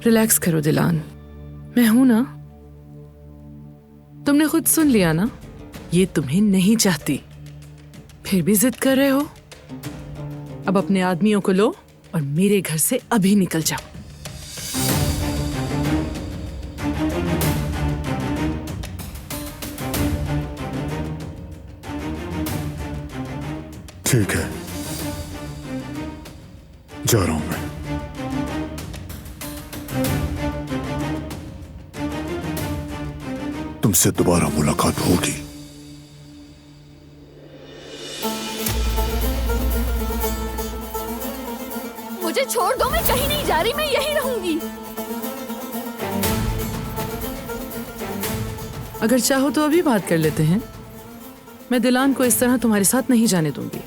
Relax करो दिलान, मैं हूं ना। तुमने खुद सुन लिया ना, ये तुम्हें नहीं चाहती, फिर भी जिद कर रहे हो। अब अपने आदमियों को लो और मेरे घर से अभी निकल जाओ। ठीक है, जा रहा हूं मैं। तुमसे दोबारा मुलाकात होगी। मुझे छोड़ दो, मैं कहीं नहीं जा रही, मैं यहीं रहूंगी। अगर चाहो तो अभी बात कर लेते हैं। मैं दिलान को इस तरह तुम्हारे साथ नहीं जाने दूंगी।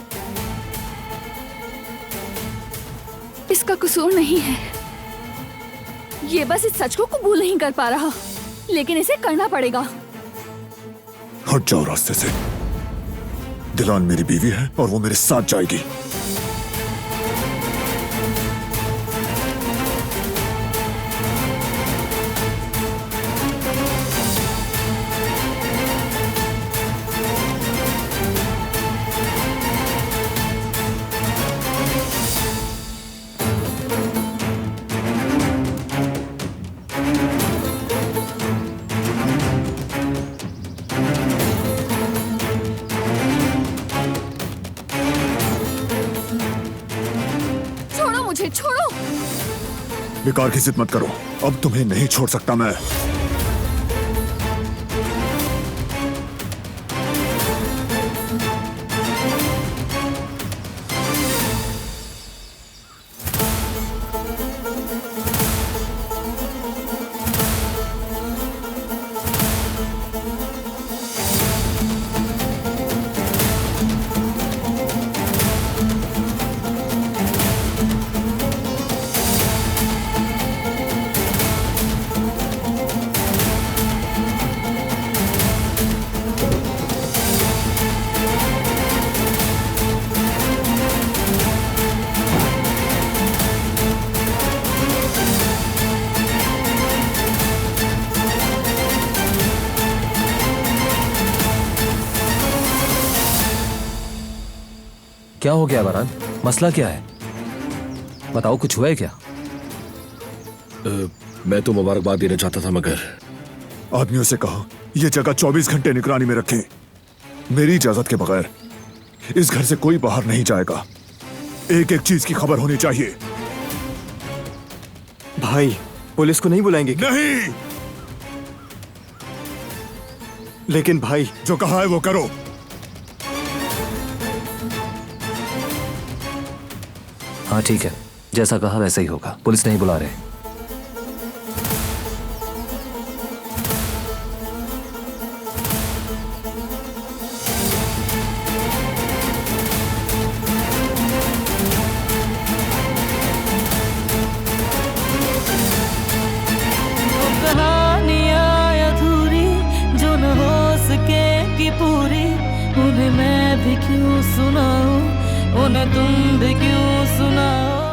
इसका कसूर नहीं है, ये बस इस सच को कबूल नहीं कर पा रहा, लेकिन इसे करना पड़ेगा। हट जाओ रास्ते से। दिलान मेरी बीवी है और वो मेरे साथ जाएगी। छोड़ो। बेकार की जिद मत करो, अब तुम्हें नहीं छोड़ सकता मैं। क्या हो गया वरान? मसला क्या है? बताओ, कुछ हुआ है क्या? मैं तो मुबारकबाद देना चाहता था, मगर आदमियों से कहा यह जगह 24 घंटे निगरानी में रखें। मेरी इजाजत के बगैर इस घर से कोई बाहर नहीं जाएगा। एक एक चीज की खबर होनी चाहिए। भाई, पुलिस को नहीं बुलाएंगे क्या? नहीं, लेकिन भाई, जो कहा है वो करो। हाँ ठीक है, जैसा कहा वैसा ही होगा। पुलिस नहीं बुला रहे। कहानियाँ अधूरी जो न हो सके कि पूरी, उन्हें मैं भी क्यों सुनाऊं, उन्हें तुम भी क्यों सुनाओ।